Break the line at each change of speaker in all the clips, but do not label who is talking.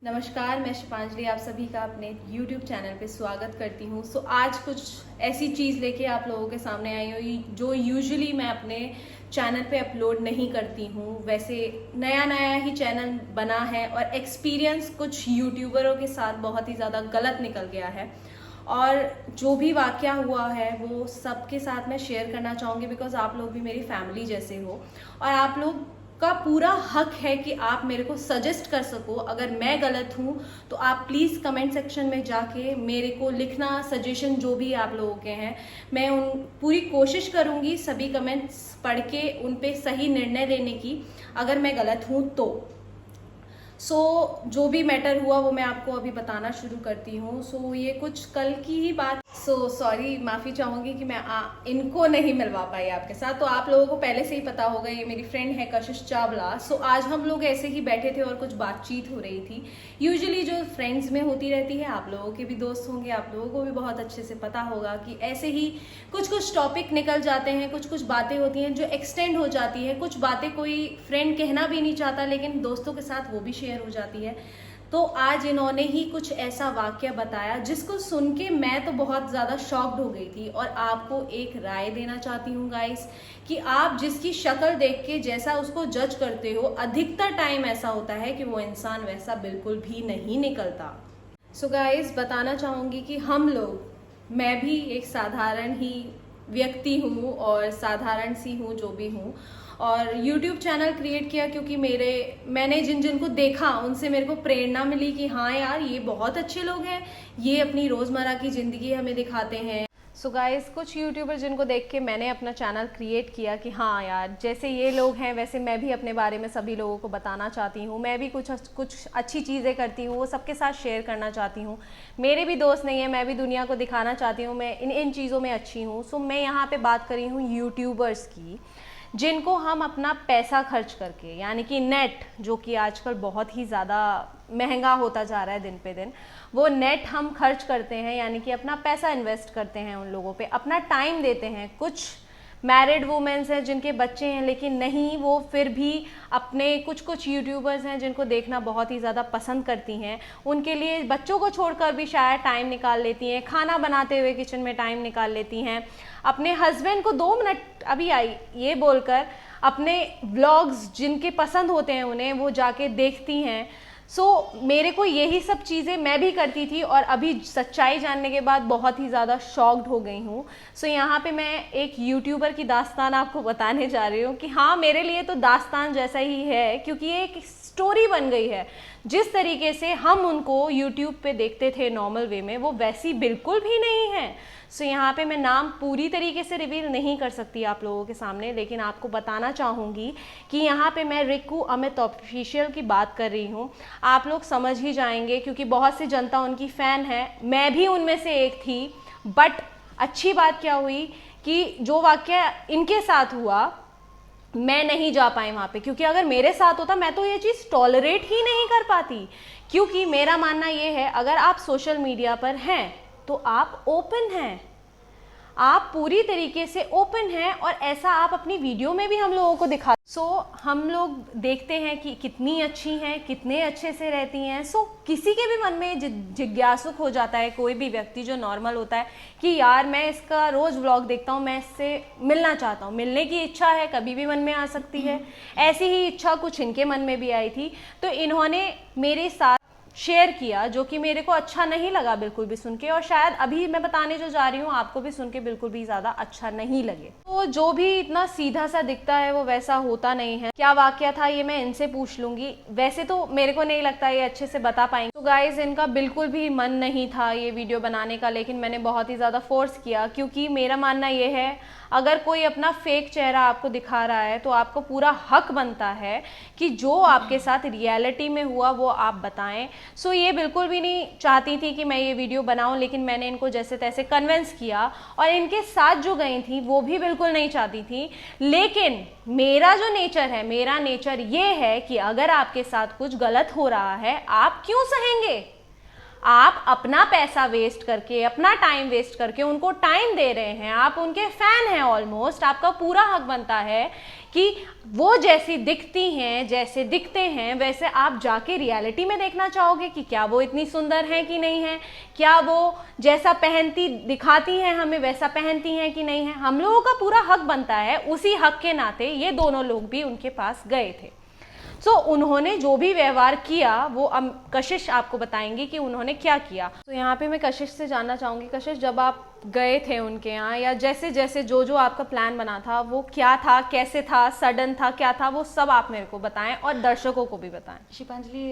नमस्कार, मैं शिपांजलि आप सभी का अपने YouTube चैनल पे स्वागत करती हूँ। आज कुछ ऐसी चीज़ लेके आप लोगों के सामने आई हूँ जो यूजुअली मैं अपने चैनल पे अपलोड नहीं करती हूँ। वैसे नया नया ही चैनल बना है और एक्सपीरियंस कुछ यूट्यूबरों के साथ बहुत ही ज़्यादा गलत निकल गया है और जो भी वाकया हुआ है वो सबके साथ मैं शेयर करना चाहूँगी बिकॉज आप लोग भी मेरी फैमिली जैसे हो और आप लोग का पूरा हक है कि आप मेरे को सजेस्ट कर सको। अगर मैं गलत हूँ तो आप प्लीज़ कमेंट सेक्शन में जाके मेरे को लिखना, सजेशन जो भी आप लोगों के हैं। मैं उन पूरी कोशिश करूँगी सभी कमेंट्स पढ़ के उन पे सही निर्णय लेने की अगर मैं गलत हूँ तो। जो भी मैटर हुआ वो मैं आपको अभी बताना शुरू करती हूँ। ये कुछ कल की ही बात। सॉरी, माफ़ी चाहूँगी कि मैं इनको नहीं मिलवा पाई आपके साथ। तो आप लोगों को पहले से ही पता होगा, ये मेरी फ्रेंड है कशिश चावला। आज हम लोग ऐसे ही बैठे थे और कुछ बातचीत हो रही थी। यूजुअली जो फ्रेंड्स में होती रहती है, आप लोगों के भी दोस्त होंगे, आप लोगों को भी बहुत अच्छे से पता होगा कि ऐसे ही कुछ टॉपिक निकल जाते हैं, कुछ बातें होती हैं जो एक्सटेंड हो जाती है। कुछ बातें कोई फ्रेंड कहना भी नहीं चाहता लेकिन दोस्तों के साथ वो भी शेयर हो जाती है। तो आज इन्होंने ही कुछ ऐसा वाक्य बताया जिसको सुन के मैं तो बहुत ज़्यादा शॉक्ड हो गई थी और आपको एक राय देना चाहती हूँ गाइस कि आप जिसकी शक्ल देख के जैसा उसको जज करते हो, अधिकतर टाइम ऐसा होता है कि वो इंसान वैसा बिल्कुल भी नहीं निकलता। गाइस, बताना चाहूँगी कि हम लोग, मैं भी एक साधारण ही व्यक्ति हूँ और साधारण सी हूँ जो भी हूँ, और YouTube चैनल क्रिएट किया क्योंकि मैंने जिनको देखा उनसे मेरे को प्रेरणा मिली कि हाँ यार, ये बहुत अच्छे लोग हैं, ये अपनी रोज़मर्रा की ज़िंदगी हमें दिखाते हैं। गाइस, कुछ यूट्यूबर जिनको देख के मैंने अपना चैनल क्रिएट किया कि हाँ यार, जैसे ये लोग हैं वैसे मैं भी अपने बारे में सभी लोगों को बताना चाहती हूँ। मैं भी कुछ अच्छी चीज़ें करती हूँ, वो सबके साथ शेयर करना चाहती हूँ। मेरे भी दोस्त नहीं है, मैं भी दुनिया को दिखाना चाहती हूँ मैं इन चीज़ों में अच्छी हूँ। मैं यहाँ पर बात कर रही हूँ यूट्यूबर्स की, जिनको हम अपना पैसा खर्च करके, यानी कि नेट, जो कि आजकल बहुत ही ज़्यादा महंगा होता जा रहा है दिन पे दिन, वो नेट हम खर्च करते हैं, यानी कि अपना पैसा इन्वेस्ट करते हैं उन लोगों पे, अपना टाइम देते हैं। कुछ मैरिड वुमेन्स हैं जिनके बच्चे हैं लेकिन नहीं, वो फिर भी अपने कुछ यूट्यूबर्स हैं जिनको देखना बहुत ही ज़्यादा पसंद करती हैं, उनके लिए बच्चों को छोड़कर भी शायद टाइम निकाल लेती हैं, खाना बनाते हुए किचन में टाइम निकाल लेती हैं, अपने हस्बैंड को 2 मिनट अभी आई ये बोलकर अपने व्लॉग्स जिनके पसंद होते हैं उन्हें वो जाके देखती हैं। मेरे को यही सब चीज़ें मैं भी करती थी और अभी सच्चाई जानने के बाद बहुत ही ज़्यादा शॉक्ड हो गई हूँ। यहाँ पे मैं एक यूट्यूबर की दास्तान आपको बताने जा रही हूँ कि हाँ, मेरे लिए तो दास्तान जैसा ही है क्योंकि ये एक स्टोरी बन गई है। जिस तरीके से हम उनको यूट्यूब पे देखते थे नॉर्मल वे में, वो वैसी बिल्कुल भी नहीं है। यहाँ पे मैं नाम पूरी तरीके से रिवील नहीं कर सकती आप लोगों के सामने, लेकिन आपको बताना चाहूँगी कि यहाँ पे मैं रिकू अमित ऑफिशियल की बात कर रही हूँ। आप लोग समझ ही जाएंगे क्योंकि बहुत सी जनता उनकी फ़ैन है, मैं भी उनमें से एक थी। बट अच्छी बात क्या हुई कि जो वाक़या इनके साथ हुआ, मैं नहीं जा पाई वहाँ पे, क्योंकि अगर मेरे साथ होता मैं तो ये चीज़ टॉलरेट ही नहीं कर पाती। क्योंकि मेरा मानना ये है, अगर आप सोशल मीडिया पर हैं तो आप ओपन हैं, आप पूरी तरीके से ओपन हैं और ऐसा आप अपनी वीडियो में भी हम लोगों को दिखा। हम लोग देखते हैं कि कितनी अच्छी हैं, कितने अच्छे से रहती हैं। किसी के भी मन में जिज्ञासुक हो जाता है, कोई भी व्यक्ति जो नॉर्मल होता है कि यार मैं इसका रोज़ व्लॉग देखता हूँ, मैं इससे मिलना चाहता हूँ। मिलने की इच्छा है, कभी भी मन में आ सकती है। ऐसी ही इच्छा कुछ इनके मन में भी आई थी, तो इन्होंने मेरे साथ शेयर किया, जो कि मेरे को अच्छा नहीं लगा बिल्कुल भी सुन के, और शायद अभी मैं बताने जो जा रही हूँ आपको भी सुन के बिल्कुल भी ज़्यादा अच्छा नहीं लगे। तो जो भी इतना सीधा सा दिखता है वो वैसा होता नहीं है। क्या वाकया था ये मैं इनसे पूछ लूँगी, वैसे तो मेरे को नहीं लगता ये अच्छे से बता पाएंगे। गाइज, इनका बिल्कुल भी मन नहीं था ये वीडियो बनाने का, लेकिन मैंने बहुत ही ज़्यादा फोर्स किया क्योंकि मेरा मानना ये है, अगर कोई अपना फेक चेहरा आपको दिखा रहा है तो आपको पूरा हक बनता है कि जो आपके साथ रियलिटी में हुआ वो आप बताएं। ये बिल्कुल भी नहीं चाहती थी कि मैं ये वीडियो बनाऊं, लेकिन मैंने इनको जैसे तैसे कन्विंस किया, और इनके साथ जो गई थी वो भी बिल्कुल नहीं चाहती थी। लेकिन मेरा जो नेचर है, मेरा नेचर ये है कि अगर आपके साथ कुछ गलत हो रहा है, आप क्यों सहेंगे? आप अपना पैसा वेस्ट करके, अपना टाइम वेस्ट करके उनको टाइम दे रहे हैं, आप उनके फैन हैं ऑलमोस्ट, आपका पूरा हक बनता है कि वो जैसी दिखती हैं, जैसे दिखते हैं, वैसे आप जाके रियलिटी में देखना चाहोगे कि क्या वो इतनी सुंदर हैं कि नहीं हैं, क्या वो जैसा पहनती दिखाती हैं हमें वैसा पहनती हैं कि नहीं है। हम लोगों का पूरा हक बनता है। उसी हक के नाते ये दोनों लोग भी उनके पास गए थे। सो उन्होंने जो भी व्यवहार किया वो कशिश आपको बताएंगी कि उन्होंने क्या किया। तो यहाँ पे मैं कशिश से जानना चाहूँगी, कशिश जब आप गए थे उनके यहाँ, या जैसे जैसे जो जो आपका प्लान बना था वो क्या था, कैसे था, सडन था, क्या था, वो सब आप मेरे को बताएं और दर्शकों को भी बताएं।
Shipanjali,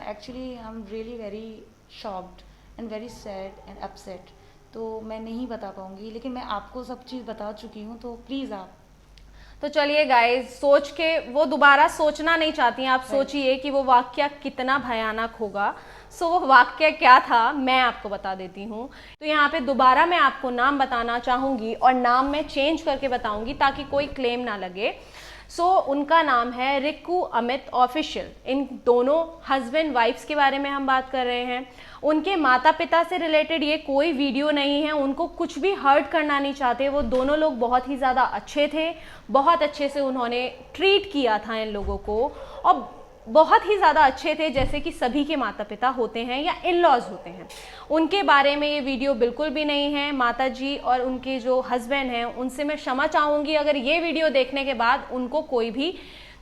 actually I am really very shocked and very sad and upset. तो मैं नहीं बता पाऊँगी, लेकिन मैं आपको सब चीज़ बता चुकी हूँ, तो प्लीज़ आप।
तो चलिए गाइज, सोच के वो दोबारा सोचना नहीं चाहती हैं, आप सोचिए कि वो वाक्य कितना भयानक होगा। सो वो वाक्य क्या था मैं आपको बता देती हूँ। तो यहाँ पे दोबारा मैं आपको नाम बताना चाहूँगी और नाम मैं चेंज करके बताऊँगी ताकि कोई क्लेम ना लगे। सो उनका नाम है रिक्कू अमित ऑफिशियल। इन दोनों हस्बैंड वाइफ्स के बारे में हम बात कर रहे हैं। उनके माता पिता से रिलेटेड ये कोई वीडियो नहीं है, उनको कुछ भी हर्ट करना नहीं चाहते। वो दोनों लोग बहुत ही ज़्यादा अच्छे थे, बहुत अच्छे से उन्होंने ट्रीट किया था इन लोगों को, और बहुत ही ज़्यादा अच्छे थे जैसे कि सभी के माता पिता होते हैं या इन लॉज होते हैं। उनके बारे में ये वीडियो बिल्कुल भी नहीं है। माता जी और उनके जो हस्बैंड हैं उनसे मैं क्षमा चाहूँगी अगर ये वीडियो देखने के बाद उनको कोई भी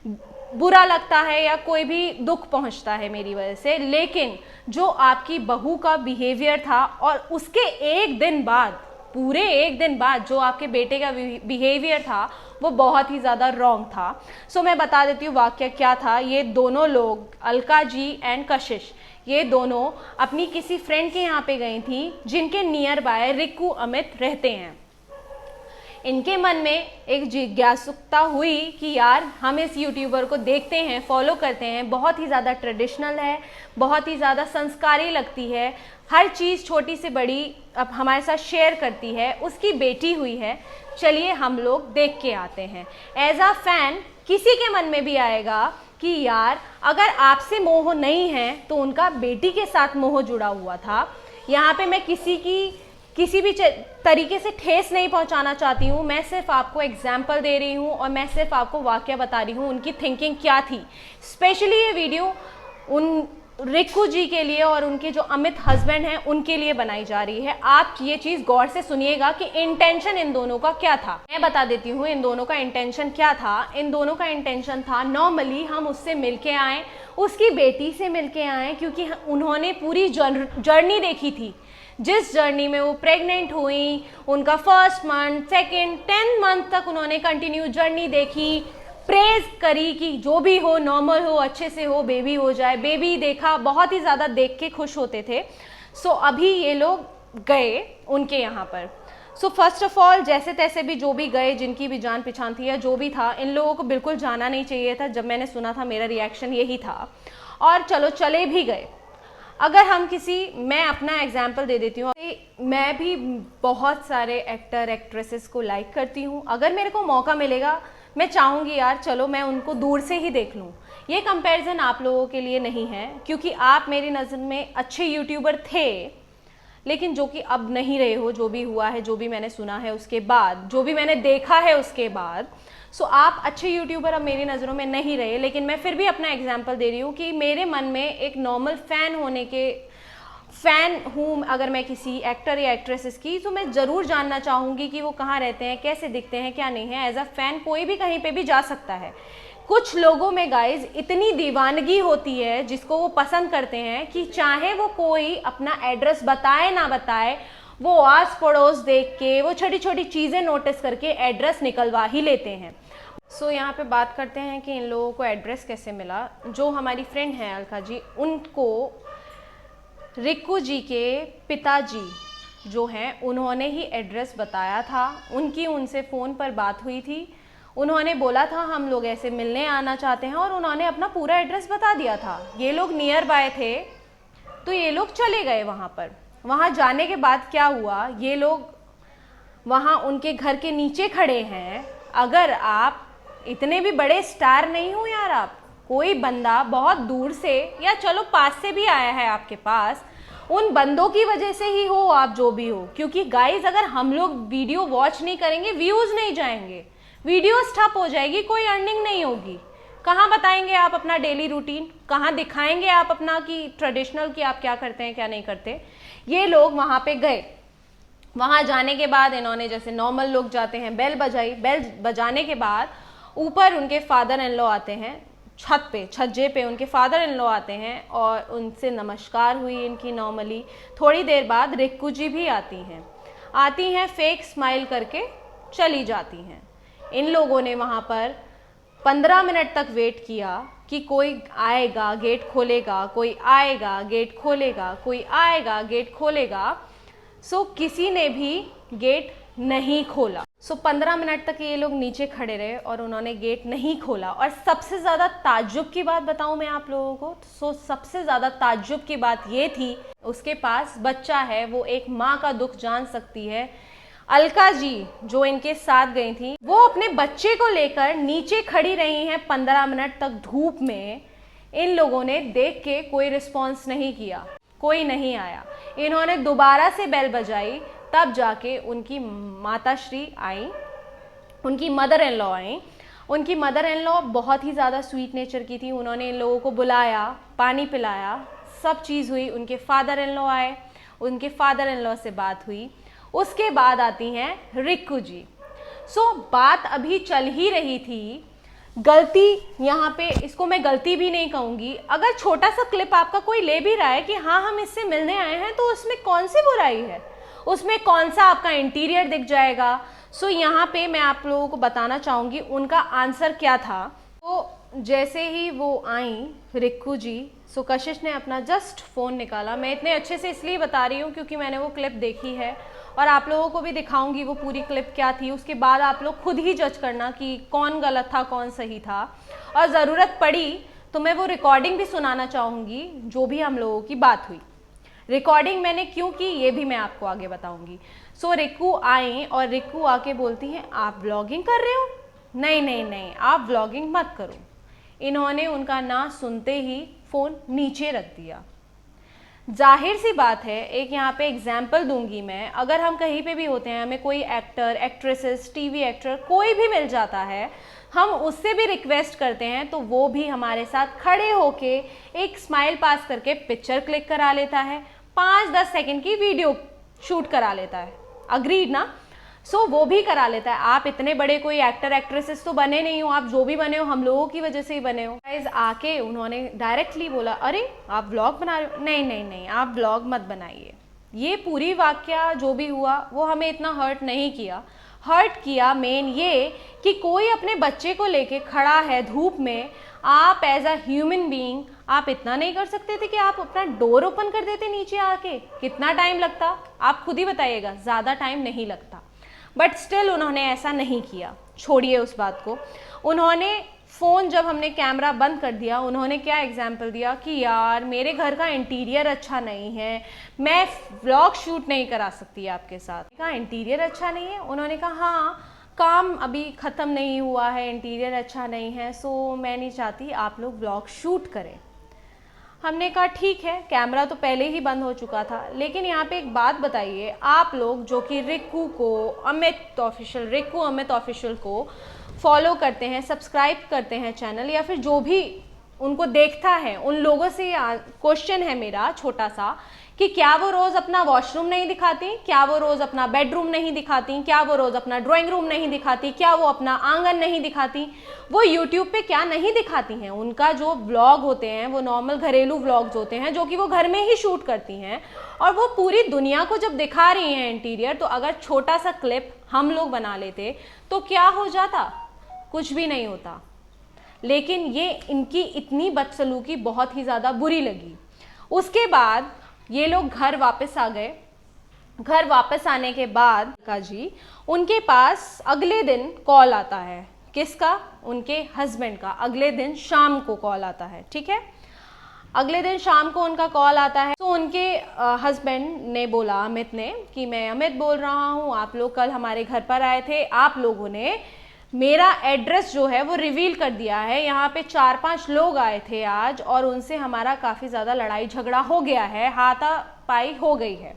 बुरा लगता है या कोई भी दुख पहुंचता है मेरी वजह से। लेकिन जो आपकी बहू का बिहेवियर था और उसके एक दिन बाद, पूरे एक दिन बाद जो आपके बेटे का बिहेवियर था वो बहुत ही ज़्यादा रॉन्ग था। सो मैं बता देती हूँ वाक्य क्या था। ये दोनों लोग, अलका जी एंड कशिश, ये दोनों अपनी किसी फ्रेंड के यहाँ पे गई थी जिनके नियर बाय रिक्कू अमित रहते हैं। इनके मन में एक जिज्ञासुकता हुई कि यार हम इस यूट्यूबर को देखते हैं, फॉलो करते हैं, बहुत ही ज़्यादा ट्रेडिशनल है, बहुत ही ज़्यादा संस्कारी लगती है, हर चीज़ छोटी से बड़ी अब हमारे साथ शेयर करती है, उसकी बेटी हुई है, चलिए हम लोग देख के आते हैं। एज अ फैन किसी के मन में भी आएगा कि यार अगर आपसे मोह नहीं है तो उनका बेटी के साथ मोह जुड़ा हुआ था। यहाँ पे मैं किसी भी तरीके से ठेस नहीं पहुंचाना चाहती हूँ, मैं सिर्फ आपको एग्जाम्पल दे रही हूँ और मैं सिर्फ आपको वाकया बता रही हूँ उनकी थिंकिंग क्या थी। स्पेशली ये वीडियो उन रिक्कू जी के लिए और उनके जो अमित हस्बैंड हैं उनके लिए बनाई जा रही है। आप ये चीज़ गौर से सुनिएगा कि इंटेंशन इन दोनों का क्या था। मैं बता देती हूँ इन दोनों का इंटेंशन क्या था। इन दोनों का इंटेंशन था नॉर्मली हम उससे मिलके आएँ, उसकी बेटी से मिलके आएँ, क्योंकि उन्होंने पूरी जर्नी देखी थी, जिस जर्नी में वो प्रेग्नेंट हुई, उनका फर्स्ट मंथ, सेकेंड, 10 मंथ तक उन्होंने कंटिन्यू जर्नी देखी, प्रेज करी कि जो भी हो नॉर्मल हो, अच्छे से हो, बेबी हो जाए। बेबी देखा, बहुत ही ज़्यादा देख के खुश होते थे। सो अभी ये लोग गए उनके यहाँ पर। सो फर्स्ट ऑफ ऑल जैसे तैसे भी जो भी गए, जिनकी भी जान पहचान थी या जो भी था, इन लोगों को बिल्कुल जाना नहीं चाहिए था। जब मैंने सुना था मेरा रिएक्शन यही था, और चलो चले भी गए। अगर हम मैं अपना एग्जाम्पल दे देती हूँ, मैं भी बहुत सारे एक्टर एक्ट्रेसेस को लाइक करती हूँ। अगर मेरे को मौका मिलेगा मैं चाहूँगी यार चलो मैं उनको दूर से ही देख लूँ। ये कंपैरिजन आप लोगों के लिए नहीं है, क्योंकि आप मेरी नज़र में अच्छे यूट्यूबर थे, लेकिन जो कि अब नहीं रहे हो। जो भी हुआ है, जो भी मैंने सुना है उसके बाद, जो भी मैंने देखा है उसके बाद, सो आप अच्छे यूट्यूबर अब मेरी नज़रों में नहीं रहे। लेकिन मैं फिर भी अपना एग्जाम्पल दे रही हूँ कि मेरे मन में एक नॉर्मल फ़ैन होने के फ़ैन हूँ अगर मैं किसी एक्टर या एक्ट्रेसेस की, तो मैं ज़रूर जानना चाहूँगी कि वो कहाँ रहते हैं, कैसे दिखते हैं, क्या नहीं है। एज अ फ़ैन कोई भी कहीं पे भी जा सकता है। कुछ लोगों में गाइज इतनी दीवानगी होती है जिसको वो पसंद करते हैं कि चाहे वो कोई अपना एड्रेस बताए ना बताए, वो आस पड़ोस देख के, वो छोटी छोटी चीज़ें नोटिस करके एड्रेस निकलवा ही लेते हैं। सो यहाँ पे बात करते हैं कि इन लोगों को एड्रेस कैसे मिला। जो हमारी फ्रेंड हैं अलका जी, उनको रिक्कू जी के पिताजी जो हैं उन्होंने ही एड्रेस बताया था। उनकी उनसे फ़ोन पर बात हुई थी, उन्होंने बोला था हम लोग ऐसे मिलने आना चाहते हैं, और उन्होंने अपना पूरा एड्रेस बता दिया था। ये लोग नियर बाय थे तो ये लोग चले गए वहाँ पर। वहाँ जाने के बाद क्या हुआ, ये लोग वहाँ उनके घर के नीचे खड़े हैं। अगर आप इतने भी बड़े स्टार नहीं हो यार, आप कोई बंदा बहुत दूर से या चलो पास से भी आया है आपके पास, उन बंदों की वजह से ही हो आप जो भी हो, क्योंकि गाइज अगर हम लोग वीडियो वॉच नहीं करेंगे व्यूज नहीं जाएंगे, वीडियोस ठप हो जाएगी, कोई अर्निंग नहीं होगी। कहाँ बताएंगे आप अपना डेली रूटीन, कहाँ दिखाएंगे आप अपना कि ट्रेडिशनल कि आप क्या करते हैं क्या नहीं करते। ये लोग वहाँ पे गए, वहाँ जाने के बाद इन्होंने जैसे नॉर्मल लोग जाते हैं बेल बजाई, बेल बजाने के बाद ऊपर उनके फादर इन लॉ आते हैं, छज्जे पे उनके फादर इन लॉ आते हैं और उनसे नमस्कार हुई इनकी नॉर्मली। थोड़ी देर बाद रिक्कू जी भी आती हैं फेक स्माइल करके चली जाती हैं। इन लोगों ने वहाँ पर 15 मिनट तक वेट किया कि कोई आएगा गेट खोलेगा, कोई आएगा गेट खोलेगा, कोई आएगा गेट खोलेगा। सो किसी ने भी गेट नहीं खोला। 15 मिनट तक ये लोग नीचे खड़े रहे और उन्होंने गेट नहीं खोला। और सबसे ज़्यादा ताज्जुब की बात बताऊं मैं आप लोगों को, सबसे ज़्यादा ताज्जुब की बात ये थी, उसके पास बच्चा है, वो एक माँ का दुख जान सकती है। अलका जी जो इनके साथ गई थी, वो अपने बच्चे को लेकर नीचे खड़ी रही हैं 15 मिनट तक धूप में। इन लोगों ने देख के कोई रिस्पॉन्स नहीं किया, कोई नहीं आया। इन्होंने दोबारा से बेल बजाई, तब जाके उनकी माताश्री आई, उनकी मदर इन लॉ आई। उनकी मदर इन लॉ बहुत ही ज़्यादा स्वीट नेचर की थी। उन्होंने इन लोगों को बुलाया, पानी पिलाया, सब चीज़ हुई। उनके फादर इन लॉ आए, उनके फादर इन लॉ से बात हुई। उसके बाद आती हैं रिक्कू जी। बात अभी चल ही रही थी। गलती यहाँ पे, इसको मैं गलती भी नहीं कहूँगी, अगर छोटा सा क्लिप आपका कोई ले भी रहा है कि हाँ हम इससे मिलने आए हैं, तो उसमें कौन सी बुराई है, उसमें कौन सा आपका इंटीरियर दिख जाएगा। यहाँ पे मैं आप लोगों को बताना चाहूँगी उनका आंसर क्या था। तो जैसे ही वो आई रिक्कू जी, कशिश ने अपना जस्ट फ़ोन निकाला। मैं इतने अच्छे से इसलिए बता रही हूँ क्योंकि मैंने वो क्लिप देखी है और आप लोगों को भी दिखाऊंगी वो पूरी क्लिप क्या थी। उसके बाद आप लोग खुद ही जज करना कि कौन गलत था कौन सही था। और ज़रूरत पड़ी तो मैं वो रिकॉर्डिंग भी सुनाना चाहूँगी जो भी हम लोगों की बात हुई। रिकॉर्डिंग मैंने क्यों की ये भी मैं आपको आगे बताऊँगी। रिक्कू आई और रिक्कू आके बोलती हैं आप व्लॉगिंग कर रहे हो? नहीं नहीं नहीं, आप व्लॉगिंग मत करो। इन्होंने उनका ना सुनते ही फ़ोन नीचे रख दिया। जाहिर सी बात है, एक यहाँ पे एग्जाम्पल दूंगी मैं, अगर हम कहीं पे भी होते हैं, हमें कोई एक्टर, एक्ट्रेसेस, टीवी एक्टर कोई भी मिल जाता है, हम उससे भी रिक्वेस्ट करते हैं तो वो भी हमारे साथ खड़े होके एक स्माइल पास करके पिक्चर क्लिक करा लेता है, 5-10 सेकंड की वीडियो शूट करा लेता है। अग्रीड ना? वो भी करा लेता है। आप इतने बड़े कोई एक्टर एक्ट्रेसेस तो बने नहीं हो, आप जो भी बने हो हम लोगों की वजह से ही बने हो। गाइस आके उन्होंने डायरेक्टली बोला अरे आप व्लॉग बना रहे हो? नहीं नहीं नहीं, आप व्लॉग मत बनाइए। ये पूरी वाकया जो भी हुआ वो हमें इतना हर्ट नहीं किया। हर्ट किया मेन ये कि कोई अपने बच्चे को लेके खड़ा है धूप में, आप एज अ ह्यूमन बीइंग आप इतना नहीं कर सकते थे कि आप अपना डोर ओपन कर देते नीचे आके? कितना टाइम लगता आप खुद ही बताइएगा। ज़्यादा टाइम नहीं लगता, बट स्टिल उन्होंने ऐसा नहीं किया। छोड़िए उस बात को। उन्होंने फ़ोन जब हमने कैमरा बंद कर दिया, उन्होंने क्या एग्जाम्पल दिया कि यार मेरे घर का इंटीरियर अच्छा नहीं है, मैं व्लॉग शूट नहीं करा सकती आपके साथ। कहा इंटीरियर अच्छा नहीं है? उन्होंने कहा हाँ काम अभी ख़त्म नहीं हुआ है, इंटीरियर अच्छा नहीं है, मैं नहीं चाहती आप लोग व्लॉग शूट करें। हमने कहा ठीक है, कैमरा तो पहले ही बंद हो चुका था। लेकिन यहाँ पे एक बात बताइए, आप लोग जो कि रिक्कू अमित ऑफिशियल को फॉलो करते हैं, सब्सक्राइब करते हैं चैनल, या फिर जो भी उनको देखता है, उन लोगों से क्वेश्चन है मेरा छोटा सा कि क्या वो रोज़ अपना वॉशरूम नहीं दिखाती? क्या वो रोज़ अपना बेडरूम नहीं दिखाती? क्या वो रोज़ अपना ड्राइंग रूम नहीं दिखाती? क्या वो अपना आंगन नहीं दिखाती? वो यूट्यूब पे क्या नहीं दिखाती हैं? उनका जो व्लॉग होते हैं वो नॉर्मल घरेलू व्लॉग्स होते हैं जो कि वो घर में ही शूट करती हैं, और वो पूरी दुनिया को जब दिखा रही हैं इंटीरियर, तो अगर छोटा सा क्लिप हम लोग बना लेते तो क्या हो जाता? कुछ भी नहीं होता। लेकिन ये इनकी इतनी बदसलूकी बहुत ही ज़्यादा बुरी लगी। उसके बाद ये लोग घर वापस आ गए। घर वापस आने के बाद का जी उनके पास अगले दिन कॉल आता है। किसका? उनके हस्बैंड का। अगले दिन शाम को कॉल आता है। ठीक है, अगले दिन शाम को उनका कॉल आता है। तो उनके हस्बैंड ने बोला अमित ने कि मैं अमित बोल रहा हूँ, आप लोग कल हमारे घर पर आए थे, आप लोगों ने मेरा एड्रेस जो है वो रिवील कर दिया है। यहाँ पे 4-5 लोग आए थे आज और उनसे हमारा काफ़ी ज़्यादा लड़ाई झगड़ा हो गया है, हाथापाई हो गई है।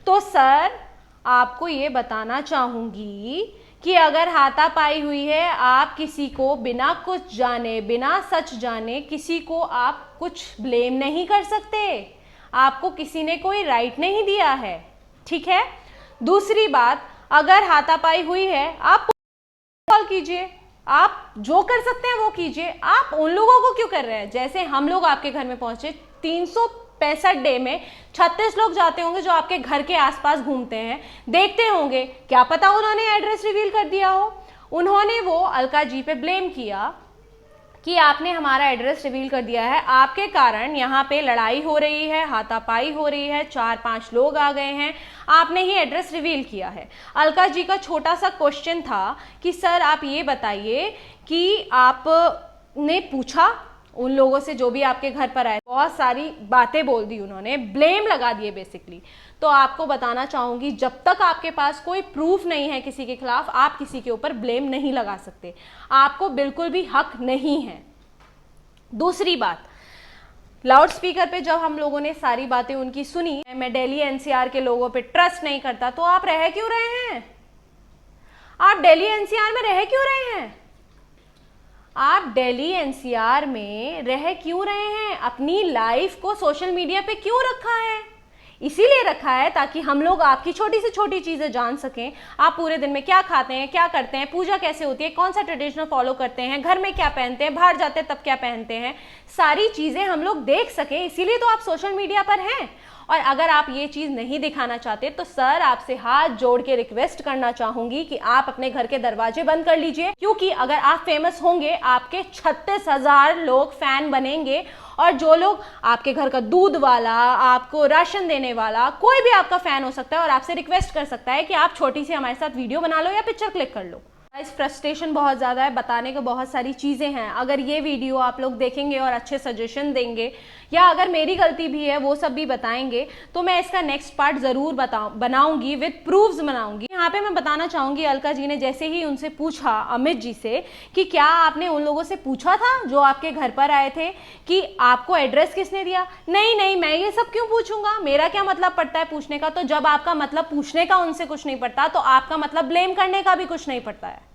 तो सर आपको ये बताना चाहूँगी कि अगर हाथापाई हुई है, आप किसी को बिना कुछ जाने, बिना सच जाने किसी को आप कुछ ब्लेम नहीं कर सकते। आपको किसी ने कोई राइट नहीं दिया है, ठीक है। दूसरी बात, अगर हाथापाई हुई है आप कॉल कीजिए, आप जो कर सकते हैं वो कीजिए। आप उन लोगों को क्यों कर रहे हैं? जैसे हम लोग आपके घर में पहुंचे, 365 डे में 36 लोग जाते होंगे जो आपके घर के आसपास घूमते हैं, देखते होंगे, क्या पता उन्होंने एड्रेस रिवील कर दिया हो। उन्होंने वो अलका जी पे ब्लेम किया कि आपने हमारा एड्रेस रिवील कर दिया है, आपके कारण यहाँ पे लड़ाई हो रही है, हाथापाई हो रही है, 4-5 लोग आ गए हैं, आपने ही एड्रेस रिवील किया है। अलका जी का छोटा सा क्वेश्चन था कि सर आप ये बताइए कि आपने पूछा उन लोगों से जो भी आपके घर पर आए, बहुत सारी बातें बोल दी उन्होंने, ब्लेम लगा दिए बेसिकली। तो आपको बताना चाहूंगी, जब तक आपके पास कोई प्रूफ नहीं है किसी के खिलाफ, आप किसी के ऊपर ब्लेम नहीं लगा सकते, आपको बिल्कुल भी हक नहीं है। दूसरी बात, लाउड स्पीकर पे जब हम लोगों ने सारी बातें उनकी सुनी, मैं दिल्ली एनसीआर के लोगों पे ट्रस्ट नहीं करता, तो आप रह क्यों रहे हैं? आप दिल्ली एनसीआर में रह क्यों रहे हैं? आप दिल्ली एनसीआर में रह क्यों रहे हैं? अपनी लाइफ को सोशल मीडिया पे क्यों रखा है? इसीलिए रखा है ताकि हम लोग आपकी छोटी से छोटी चीज़ें जान सकें। आप पूरे दिन में क्या खाते हैं, क्या करते हैं, पूजा कैसे होती है, कौन सा ट्रेडिशनल फॉलो करते हैं, घर में क्या पहनते हैं, बाहर जाते हैं तब क्या पहनते हैं, सारी चीज़ें हम लोग देख सकें। इसीलिए तो आप सोशल मीडिया पर हैं। और अगर आप ये चीज़ नहीं दिखाना चाहते तो सर आपसे हाथ जोड़ के रिक्वेस्ट करना चाहूंगी कि आप अपने घर के दरवाजे बंद कर लीजिए, क्योंकि अगर आप फेमस होंगे, आपके 36,000 लोग फैन बनेंगे और जो लोग आपके घर का दूध वाला, आपको राशन देने वाला, कोई भी आपका फैन हो सकता है और आपसे रिक्वेस्ट कर सकता है कि आप छोटी सी हमारे साथ वीडियो बना लो या पिक्चर क्लिक कर लो। इस फ्रस्ट्रेशन बहुत ज़्यादा है, बताने को बहुत सारी चीज़ें हैं। अगर ये वीडियो आप लोग देखेंगे और अच्छे सजेशन देंगे, या अगर मेरी गलती भी है वो सब भी बताएंगे, तो मैं इसका नेक्स्ट पार्ट ज़रूर बनाऊंगी, विद प्रूफ्स बनाऊंगी। यहाँ पे मैं बताना चाहूँगी, अलका जी ने जैसे ही उनसे पूछा, अमित जी से, कि क्या आपने उन लोगों से पूछा था जो आपके घर पर आए थे कि आपको एड्रेस किसने दिया? नहीं नहीं, मैं ये सब क्यों पूछूंगा, मेरा क्या मतलब पड़ता है पूछने का। तो जब आपका मतलब पूछने का उनसे कुछ नहीं पड़ता, तो आपका मतलब ब्लेम करने का भी कुछ नहीं पड़ता है,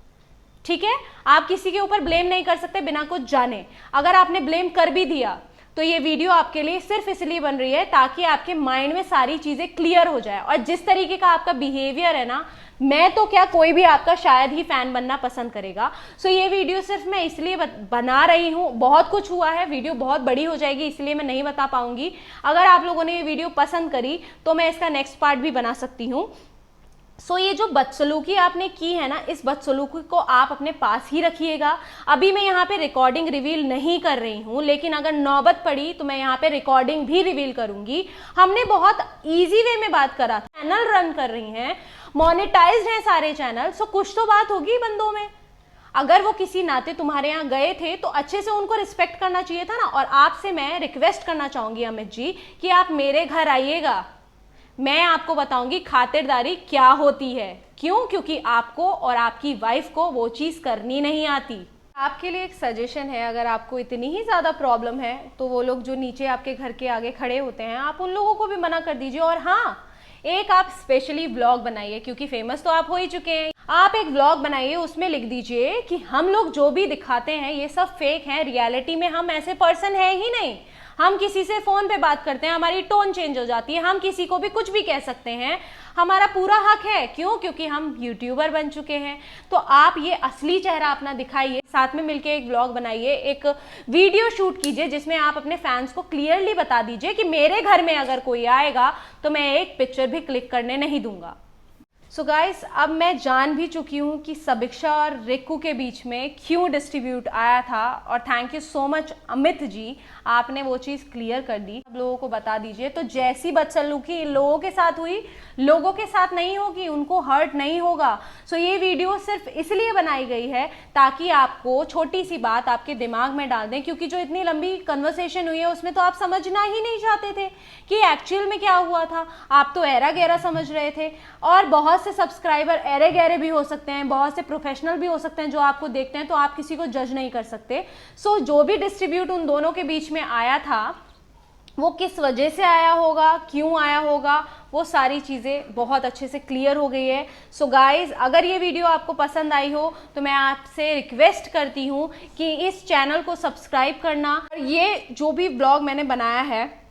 ठीक है। आप किसी के ऊपर ब्लेम नहीं कर सकते बिना कुछ जाने। अगर आपने ब्लेम कर भी दिया तो ये वीडियो आपके लिए सिर्फ इसलिए बन रही है ताकि आपके माइंड में सारी चीजें क्लियर हो जाए। और जिस तरीके का आपका बिहेवियर है ना, मैं तो क्या, कोई भी आपका शायद ही फैन बनना पसंद करेगा। सो ये वीडियो सिर्फ मैं इसलिए बना रही हूँ, बहुत कुछ हुआ है, वीडियो बहुत बड़ी हो जाएगी इसलिए मैं नहीं बता पाऊंगी। अगर आप लोगों ने ये वीडियो पसंद करी तो मैं इसका नेक्स्ट पार्ट भी बना सकती हूँ। सो ये जो बदसलूकी आपने की है ना, इस बदसलूकी को आप अपने पास ही रखिएगा। अभी मैं यहाँ पे रिकॉर्डिंग रिवील नहीं कर रही हूँ, लेकिन अगर नौबत पड़ी तो मैं यहाँ पे रिकॉर्डिंग भी रिवील करूंगी। हमने बहुत इजी वे में बात करा था, चैनल रन कर रही हैं, मोनेटाइज्ड हैं सारे चैनल, सो कुछ तो बात होगी बंदों में। अगर वो किसी नाते तुम्हारे यहाँ गए थे तो अच्छे से उनको रिस्पेक्ट करना चाहिए था ना। और आपसे मैं रिक्वेस्ट करना चाहूंगी अमित जी कि आप मेरे घर आइएगा, मैं आपको बताऊंगी खातिरदारी क्या होती है। क्यों? क्योंकि आपको और आपकी वाइफ को वो चीज़ करनी नहीं आती। आपके लिए एक सजेशन है, अगर आपको इतनी ही ज़्यादा प्रॉब्लम है तो वो लोग जो नीचे आपके घर के आगे खड़े होते हैं, आप उन लोगों को भी मना कर दीजिए। और हाँ, एक आप स्पेशली व्लॉग बनाइए, क्योंकि फेमस तो आप हो ही चुके हैं। आप एक व्लॉग बनाइए, उसमें लिख दीजिए कि हम लोग जो भी दिखाते हैं ये सब फेक है, रियलिटी में हम ऐसे पर्सन है ही नहीं। हम किसी से फोन पे बात करते हैं, हमारी टोन चेंज हो जाती है, हम किसी को भी कुछ भी कह सकते हैं, हमारा पूरा हक है। क्यों? क्योंकि हम यूट्यूबर बन चुके हैं। तो आप ये असली चेहरा अपना दिखाइए, साथ में मिलके एक व्लॉग बनाइए, एक वीडियो शूट कीजिए जिसमें आप अपने फैंस को क्लियरली बता दीजिए कि मेरे घर में अगर कोई आएगा तो मैं एक पिक्चर भी क्लिक करने नहीं दूंगा। सो गाइस, अब मैं जान भी चुकी हूँ कि सबिक्षा और रिक्कू के बीच में क्यों डिस्ट्रीब्यूट आया था। और thank you so much Amit ji, आपने वो चीज़ क्लियर कर दी। आप लोगों को बता दीजिए। तो जैसी बदसलूकी इन लोगों के साथ हुई, लोगों के साथ नहीं होगी, उनको हर्ट नहीं होगा। सो ये वीडियो सिर्फ इसलिए बनाई गई है ताकि आपको छोटी सी बात आपके दिमाग में डाल दें, क्योंकि जो इतनी लंबी कन्वर्सेशन हुई है उसमें तो आप समझना ही नहीं चाहते थे कि एक्चुअल में क्या हुआ था। आप तो ऐरा गहरा समझ रहे थे। और बहुत बहुत से सब्सक्राइबर ऐरे गहरे भी हो सकते हैं, बहुत से प्रोफेशनल भी हो सकते हैं जो आपको देखते हैं, तो आप किसी को जज नहीं कर सकते। सो जो भी डिस्ट्रीब्यूट उन दोनों के बीच में आया था वो किस वजह से आया होगा, क्यों आया होगा, वो सारी चीज़ें बहुत अच्छे से क्लियर हो गई है। सो गाइज, अगर ये वीडियो आपको पसंद आई हो तो मैं आपसे रिक्वेस्ट करती हूँ कि इस चैनल को सब्सक्राइब करना। ये जो भी ब्लॉग मैंने बनाया है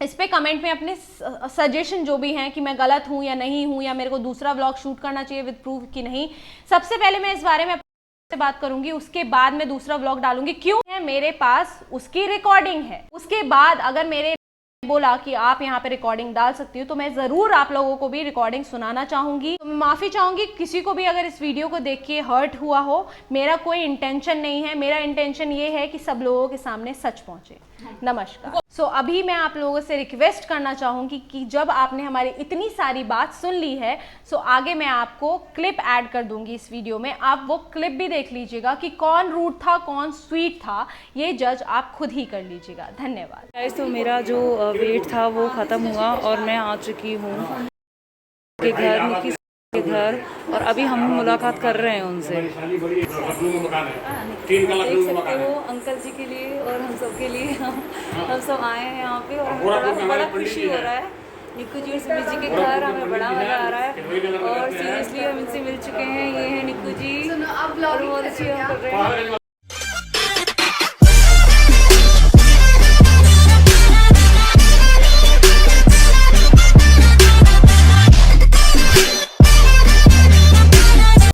इस पे कमेंट में अपने सजेशन जो भी हैं कि मैं गलत हूँ या नहीं हूँ, या मेरे को दूसरा ब्लॉग शूट करना चाहिए विद प्रूफ कि नहीं, सबसे पहले मैं इस बारे में से बात करूंगी, उसके बाद मैं दूसरा व्लॉग डालूंगी। क्यों है, मेरे पास उसकी रिकॉर्डिंग है। उसके बाद अगर मेरे बोला कि आप यहाँ पे रिकॉर्डिंग डाल सकती हो तो मैं जरूर आप लोगों को भी रिकॉर्डिंग सुनाना चाहूंगी। तो मैं माफी चाहूंगी किसी को भी अगर इस वीडियो को देख के हर्ट हुआ हो, मेरा कोई इंटेंशन नहीं है। मेरा इंटेंशन ये है कि सब लोगों के सामने सच पहुंचे। नमस्कार। सो अभी मैं आप लोगों से रिक्वेस्ट करना चाहूंगी कि जब आपने हमारी इतनी सारी बात सुन ली है, सो आगे मैं आपको क्लिप ऐड कर दूंगी इस वीडियो में, आप वो क्लिप भी देख लीजिएगा कि कौन रूड था कौन स्वीट था, ये जज आप खुद ही कर लीजिएगा। धन्यवाद।
गाइस, तो मेरा जो वेट था वो ख़त्म हुआ और मैं आ चुकी हूँ के घर, निक्की के घर, और अभी हम मुलाकात कर रहे हैं उनसे। देख सकते हो अंकल जी के लिए और हम सब के लिए हम सब आए हैं यहाँ पे और हमें बड़ा खुशी हो रहा है। निक्कू जी और सुमित जी के घर हमें बड़ा मज़ा आ रहा है और सीरियसली हम इनसे मिल चुके हैं। ये है निक्कू जी और बहुत अच्छी हम कर रहे हैं।